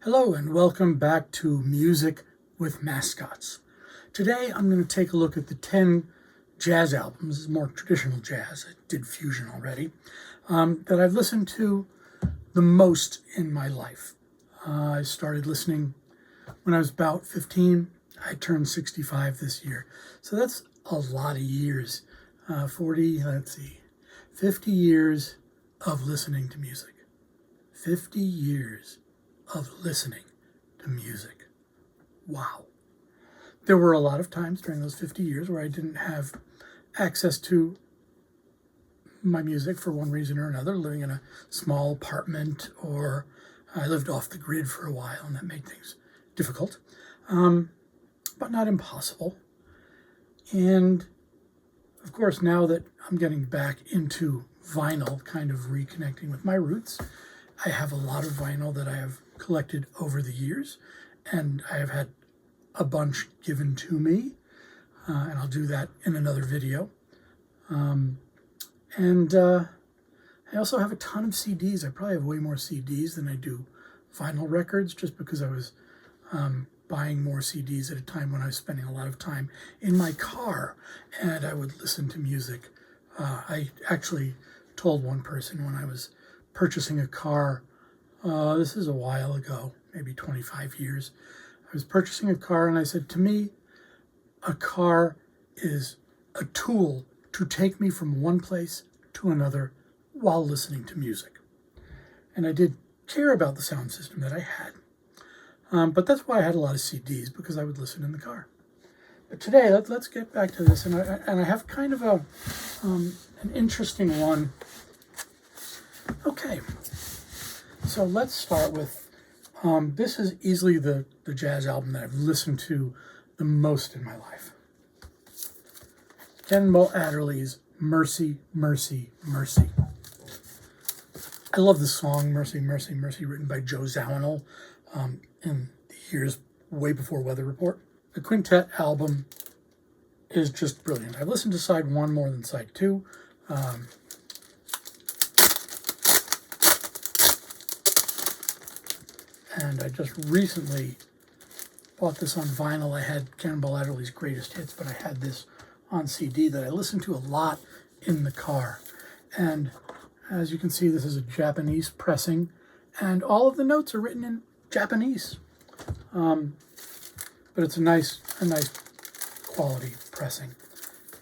Hello and welcome back to Music with Mascots. Today I'm going to take a look at the 10 jazz albums, this is more traditional jazz, I did fusion already, that I've listened to the most in my life. I started listening when I was about 15. I turned 65 this year. So that's a lot of years. 50 years of listening to music. 50 years of listening to music. Wow. There were a lot of times during those 50 years where I didn't have access to my music for one reason or another, living in a small apartment, or I lived off the grid for a while, and that made things difficult, but not impossible. And of course, now that I'm getting back into vinyl, kind of reconnecting with my roots, I have a lot of vinyl that I have collected over the years, and I have had a bunch given to me, and I'll do that in another video. I also have a ton of CDs. I probably have way more CDs than I do vinyl records, just because I was buying more CDs at a time when I was spending a lot of time in my car, and I would listen to music. I actually told one person when I was purchasing a car, this is a while ago, maybe 25 years, I was purchasing a car, and I said, to me, a car is a tool to take me from one place to another while listening to music. And I did care about the sound system that I had. But that's why I had a lot of CDs, because I would listen in the car. But today, let's get back to this, and I have kind of an interesting one. Okay, so let's start with, this is easily the jazz album that I've listened to the most in my life. Cannonball Adderley's Mercy, Mercy, Mercy. I love the song Mercy, Mercy, Mercy, written by Joe Zawinul in the years way before Weather Report. The quintet album is just brilliant. I've listened to side one more than side two. And I just recently bought this on vinyl. I had Cannonball Adderley's Greatest Hits, but I had this on CD that I listened to a lot in the car. And as you can see, this is a Japanese pressing, and all of the notes are written in Japanese. But it's a nice quality pressing.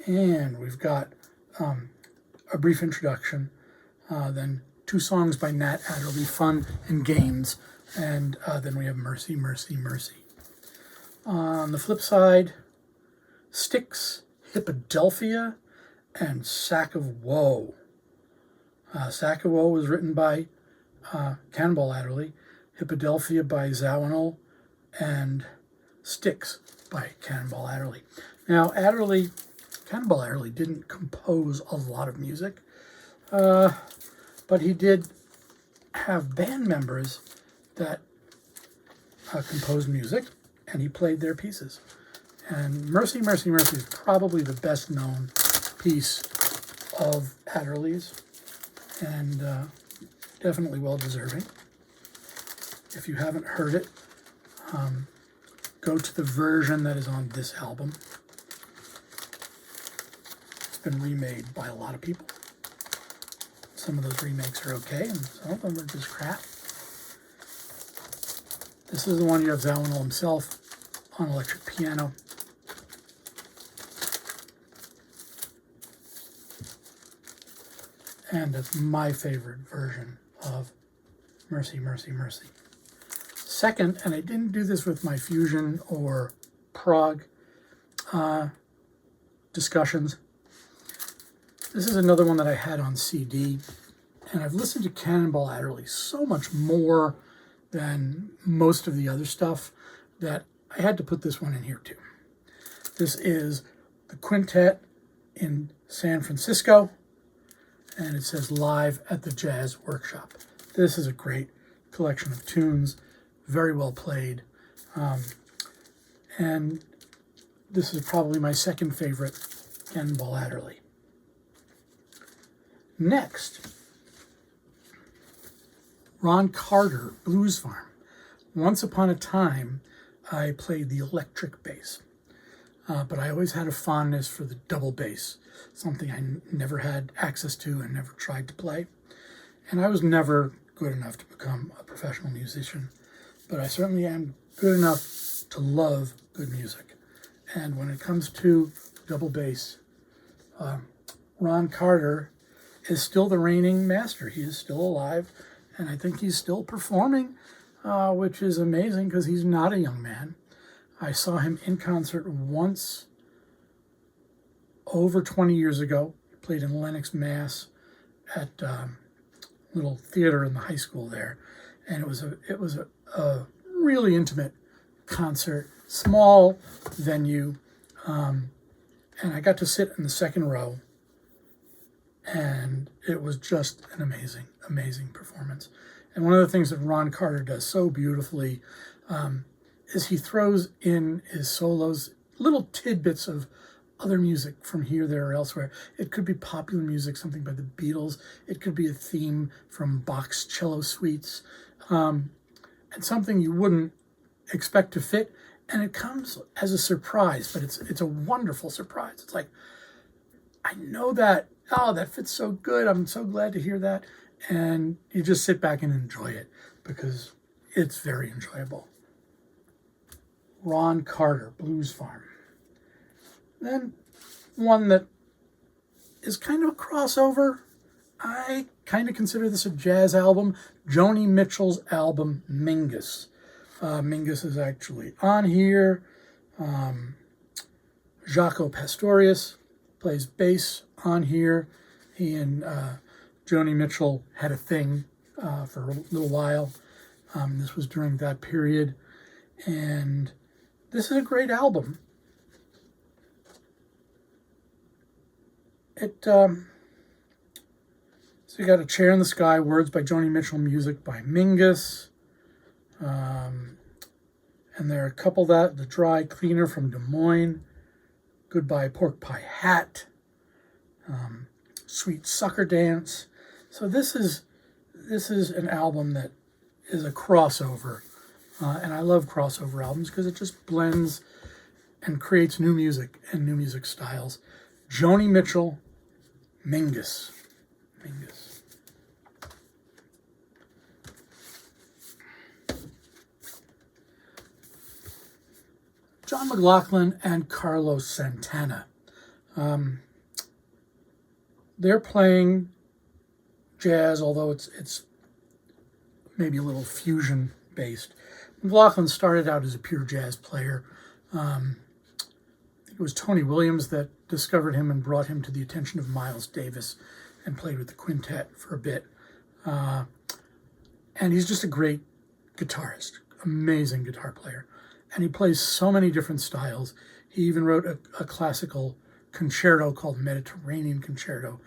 And we've got a brief introduction, then two songs by Nat Adderley, Fun and Games, and then we have Mercy, Mercy, Mercy. On the flip side, Styx, Hippodelphia, and Sack of Woe. Sack of Woe was written by Cannonball Adderley, Hippodelphia by Zawinul, and Styx by Cannonball Adderley. Now, Cannonball Adderley didn't compose a lot of music, but he did have band members that composed music, and he played their pieces. And Mercy, Mercy, Mercy is probably the best known piece of Adderley's, and definitely well deserving. If you haven't heard it, go to the version that is on this album. It's been remade by a lot of people. Some of those remakes are okay, and some of them are just crap. This is the one you have Zawinul himself on electric piano. And it's my favorite version of Mercy, Mercy, Mercy. Second, and I didn't do this with my fusion or prog discussions, this is another one that I had on CD, and I've listened to Cannonball Adderley so much more than most of the other stuff that I had to put this one in here too. This is the quintet in San Francisco, and it says Live at the Jazz Workshop. This is a great collection of tunes, very well played, and this is probably my second favorite Cannonball Adderley. Next, Ron Carter, Blues Farm. Once upon a time, I played the electric bass, but I always had a fondness for the double bass, something I never had access to and never tried to play. And I was never good enough to become a professional musician, but I certainly am good enough to love good music. And when it comes to double bass, Ron Carter is still the reigning master. He is still alive, and I think he's still performing, which is amazing because he's not a young man. I saw him in concert once over 20 years ago. He played in Lenox, Mass. At little theater in the high school there, and it was a really intimate concert, small venue, and I got to sit in the second row, and it was just an amazing performance. And one of the things that Ron Carter does so beautifully is he throws in his solos little tidbits of other music from here, there, or elsewhere. It could be popular music, something by the Beatles. It could be a theme from Bach's cello suites, and something you wouldn't expect to fit. And it comes as a surprise, but it's a wonderful surprise. It's like, I know that, oh, that fits so good. I'm so glad to hear that. And you just sit back and enjoy it because it's very enjoyable. Ron Carter, Blues Farm. Then one that is kind of a crossover. I kind of consider this a jazz album. Joni Mitchell's album, Mingus. Mingus is actually on here. Jaco Pastorius plays bass on here. He and Joni Mitchell had a thing for a little while. This was during that period. And this is a great album. So you got A Chair in the Sky, words by Joni Mitchell, music by Mingus. And there are a couple that, The Dry Cleaner from Des Moines, Goodbye Pork Pie Hat, Sweet Sucker Dance. So this is an album that is a crossover. And I love crossover albums because it just blends and creates new music and new music styles. Joni Mitchell, Mingus. John McLaughlin and Carlos Santana. They're playing jazz, although it's maybe a little fusion based. McLaughlin started out as a pure jazz player. It was Tony Williams that discovered him and brought him to the attention of Miles Davis and played with the quintet for a bit. And he's just a great guitarist, amazing guitar player. And he plays so many different styles. He even wrote a classical concerto called Mediterranean Concerto,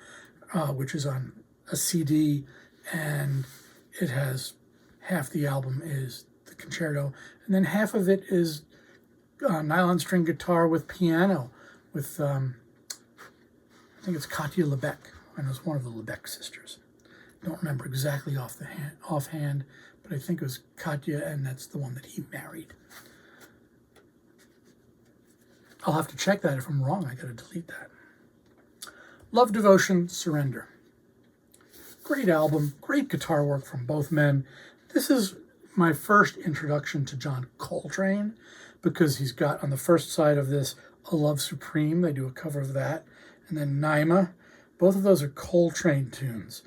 which is on a CD, and it has half the album is the concerto, and then half of it is nylon string guitar with piano, with I think it's Katya Lebec, and it was one of the Lebec sisters. Don't remember exactly offhand, but I think it was Katya, and that's the one that he married. I'll have to check that. If I'm wrong, I got to delete that. Love, Devotion, Surrender. Great album, great guitar work from both men. This is my first introduction to John Coltrane because he's got on the first side of this A Love Supreme. They do a cover of that. And then Naima. Both of those are Coltrane tunes.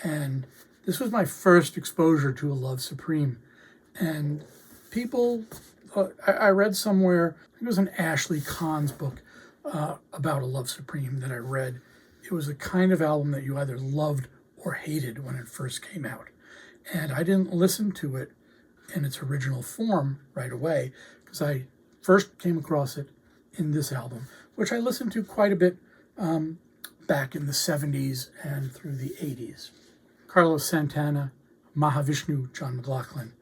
And this was my first exposure to A Love Supreme. And people, I read somewhere, I think it was an Ashley Kahn's book about A Love Supreme that I read. It was the kind of album that you either loved or hated when it first came out. And I didn't listen to it in its original form right away because I first came across it in this album, which I listened to quite a bit back in the 70s and through the 80s. Carlos Santana, Mahavishnu, John McLaughlin,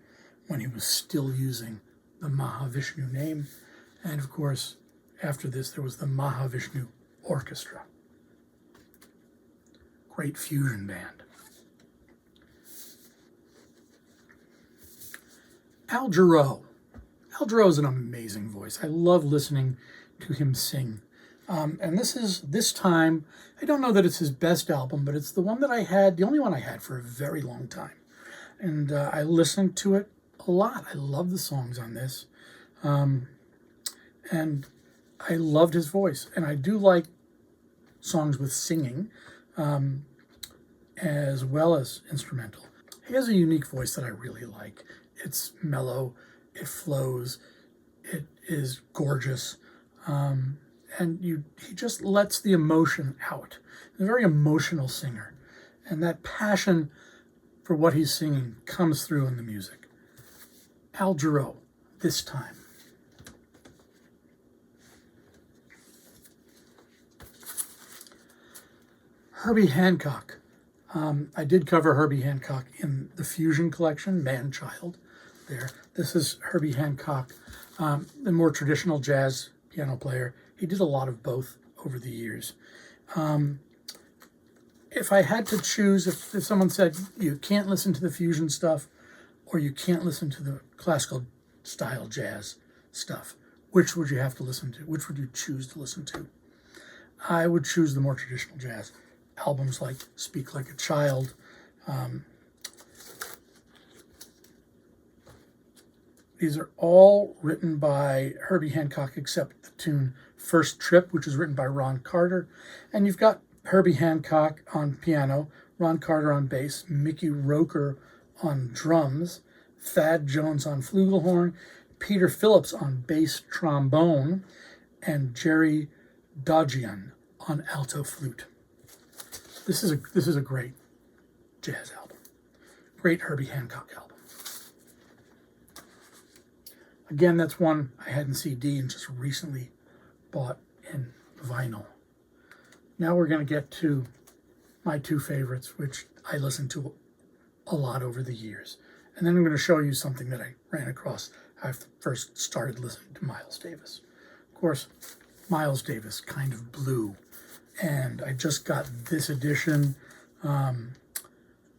when he was still using the Mahavishnu name. And of course, after this, there was the Mahavishnu Orchestra. Great fusion band. Al Jarreau. Al Jarreau is an amazing voice. I love listening to him sing. And this time, I don't know that it's his best album, but it's the one that I had, the only one I had for a very long time. And I listened to it a lot. I love the songs on this. And I loved his voice. And I do like songs with singing as well as instrumental. He has a unique voice that I really like. It's mellow, it flows, it is gorgeous, and he just lets the emotion out. He's a very emotional singer, and that passion for what he's singing comes through in the music. Al Jarreau, This Time. Herbie Hancock. I did cover Herbie Hancock in the Fusion collection, Man-Child. There. This is Herbie Hancock, the more traditional jazz piano player. He did a lot of both over the years. If I had to choose, if someone said you can't listen to the fusion stuff or you can't listen to the classical style jazz stuff, which would you have to listen to? Which would you choose to listen to? I would choose the more traditional jazz. Albums like Speak Like a Child, these are all written by Herbie Hancock except the tune First Trip, which is written by Ron Carter. And you've got Herbie Hancock on piano, Ron Carter on bass, Mickey Roker on drums, Thad Jones on flugelhorn, Peter Phillips on bass trombone, and Jerry Dodgian on alto flute. This is a great jazz album. Great Herbie Hancock album. Again, that's one I had in CD and just recently bought in vinyl. Now we're going to get to my two favorites, which I listened to a lot over the years. And then I'm going to show you something that I ran across when I first started listening to Miles Davis. Of course, Miles Davis, Kind of Blue. And I just got this edition.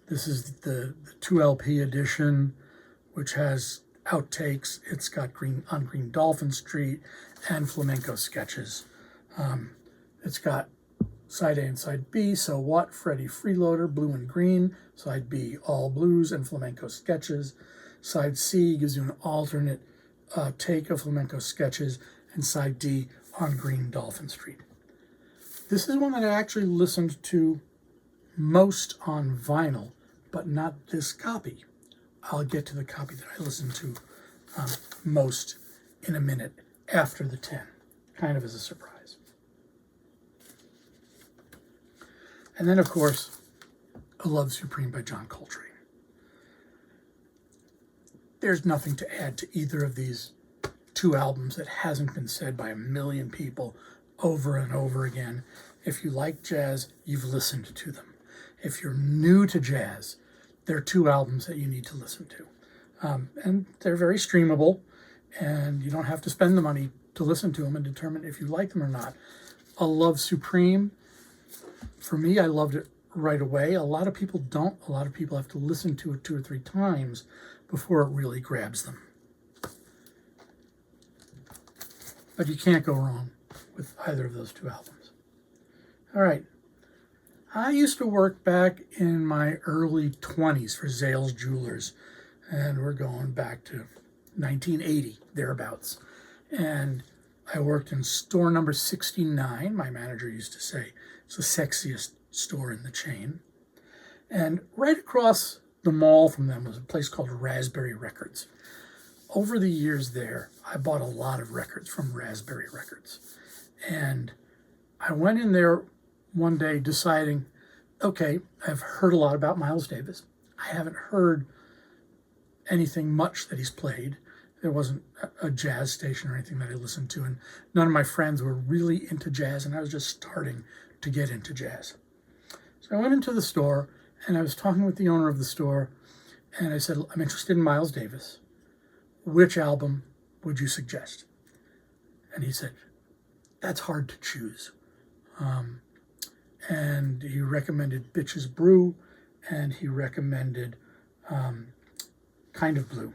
This is the 2LP edition, which has outtakes. It's got On Green Dolphin Street and flamenco sketches. It's got side A and side B, So What, Freddie Freeloader, Blue and Green. Side B, All Blues and flamenco sketches. Side C gives you an alternate take of flamenco sketches. And side D, On Green Dolphin Street. This is one that I actually listened to most on vinyl, but not this copy. I'll get to the copy that I listened to most in a minute after the 10, kind of as a surprise. And then, of course, A Love Supreme by John Coltrane. There's nothing to add to either of these two albums that hasn't been said by a million people over and over again. If you like jazz, you've listened to them. If you're new to jazz, there are two albums that you need to listen to. And they're very streamable, and you don't have to spend the money to listen to them and determine if you like them or not. A Love Supreme, for me, I loved it right away. A lot of people don't. A lot of people have to listen to it 2 or 3 times before it really grabs them. But you can't go wrong with either of those two albums. All right. I used to work back in my early 20s for Zales Jewelers, and we're going back to 1980, thereabouts. And I worked in store number 69. My manager used to say it's the sexiest store in the chain. And right across the mall from them was a place called Raspberry Records. Over the years there, I bought a lot of records from Raspberry Records. And I went in there one day deciding, okay, I've heard a lot about Miles Davis. I haven't heard anything much that he's played. There wasn't a jazz station or anything that I listened to, and none of my friends were really into jazz, and I was just starting to get into jazz. So I went into the store, and I was talking with the owner of the store, and I said, I'm interested in Miles Davis. Which album would you suggest? And he said, that's hard to choose. And he recommended Bitches Brew, and he recommended Kind of Blue.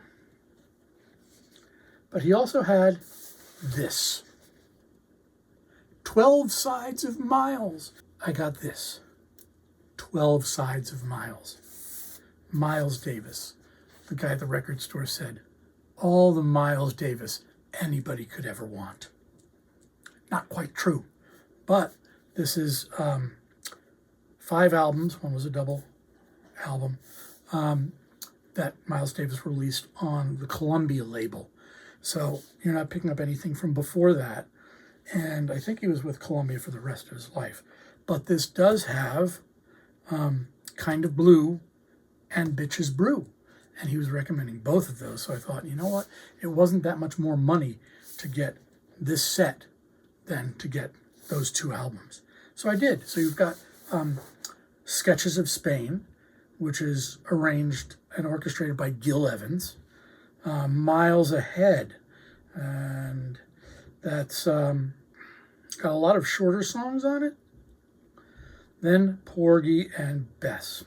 But he also had this. 12 Sides of Miles. I got this. 12 Sides of Miles. Miles Davis. The guy at the record store said, all the Miles Davis anybody could ever want. Not quite true, but this is 5 albums. One was a double album that Miles Davis released on the Columbia label. So you're not picking up anything from before that. And I think he was with Columbia for the rest of his life. But this does have Kind of Blue and Bitches Brew. And he was recommending both of those. So I thought, you know what? It wasn't that much more money to get this set than to get those 2 albums. So I did. So you've got Sketches of Spain, which is arranged and orchestrated by Gil Evans. Miles Ahead, and that's got a lot of shorter songs on it. Then Porgy and Bess,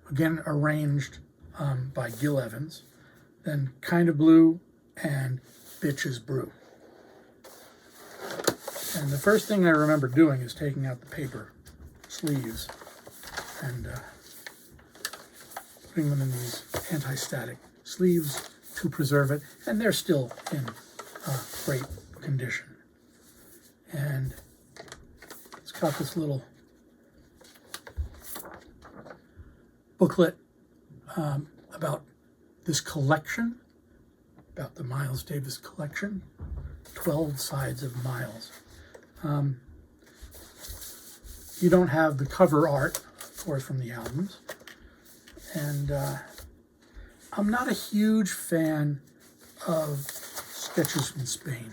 again arranged by Gil Evans. Then Kind of Blue and Bitches Brew. And the first thing I remember doing is taking out the paper sleeves and putting them in these anti-static sleeves to preserve it, and they're still in great condition. And it's got this little booklet about this collection, about the Miles Davis collection, 12 Sides of Miles. You don't have the cover art, of course, from the albums. And I'm not a huge fan of Sketches from Spain,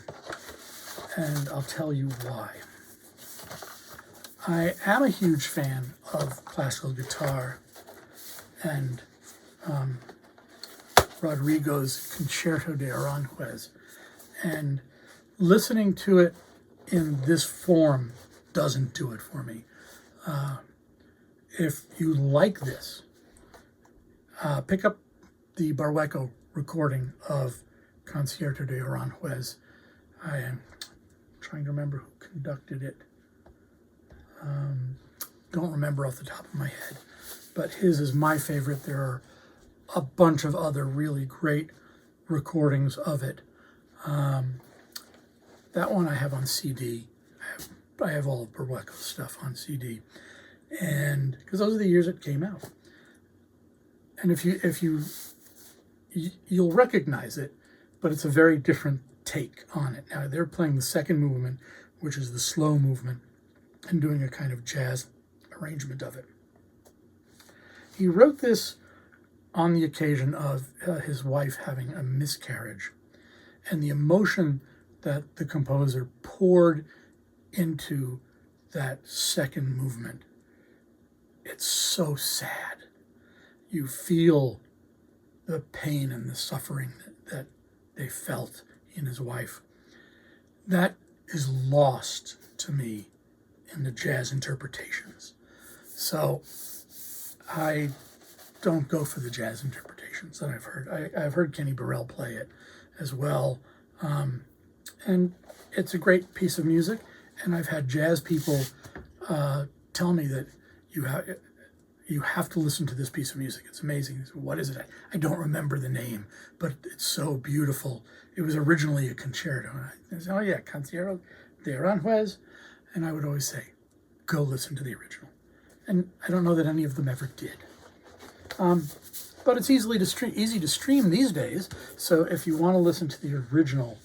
and I'll tell you why. I am a huge fan of classical guitar and Rodrigo's Concerto de Aranjuez, and listening to it in this form doesn't do it for me. If you like this, pick up the Barrueco recording of Concierto de Aranjuez. I am trying to remember who conducted it. Don't remember off the top of my head, but his is my favorite. There are a bunch of other really great recordings of it. That one I have on CD. I have all of Barrueco's stuff on CD, and because those are the years it came out. And you'll recognize it, but it's a very different take on it. Now they're playing the second movement, which is the slow movement, and doing a kind of jazz arrangement of it. He wrote this on the occasion of his wife having a miscarriage, and the emotion that the composer poured into that second movement. It's so sad. You feel the pain and the suffering that they felt in his wife. That is lost to me in the jazz interpretations. So I don't go for the jazz interpretations that I've heard. I've heard Kenny Burrell play it as well. And it's a great piece of music. And I've had jazz people tell me that you have to listen to this piece of music. It's amazing. So what is it? I don't remember the name, but it's so beautiful. It was originally a concerto. And I said, oh yeah, Concierto de Aranjuez. And I would always say, go listen to the original. And I don't know that any of them ever did. But it's easy to stream these days. So if you want to listen to the original,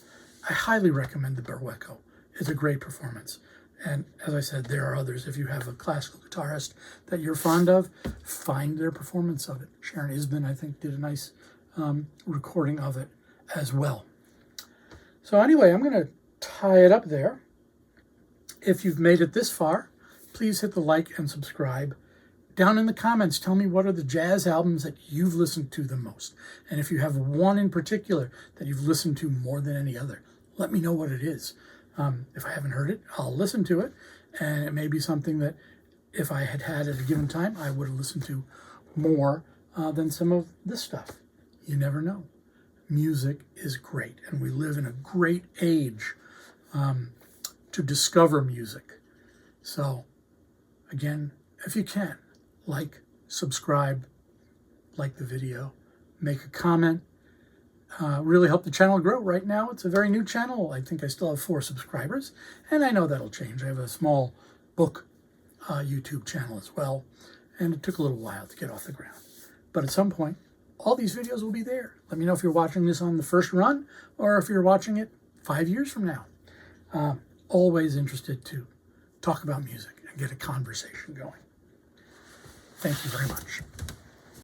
I highly recommend the Barrueco. It's a great performance. And as I said, there are others. If you have a classical guitarist that you're fond of, find their performance of it. Sharon Isbin, I think, did a nice recording of it as well. So anyway, I'm going to tie it up there. If you've made it this far, please hit the like and subscribe. Down in the comments, tell me what are the jazz albums that you've listened to the most. And if you have one in particular that you've listened to more than any other, let me know what it is. If I haven't heard it, I'll listen to it. And it may be something that if I had at a given time, I would have listened to more than some of this stuff. You never know. music is great, and we live in a great age to discover music. So, again, if you can, like, subscribe, like the video, make a comment, really help the channel grow. Right now, it's a very new channel. I think I still have 4 subscribers, and I know that'll change. I have a small book YouTube channel as well, and it took a little while to get off the ground. But at some point, all these videos will be there. Let me know if you're watching this on the first run, or if you're watching it 5 years from now. Always interested to talk about music and get a conversation going. Thank you very much.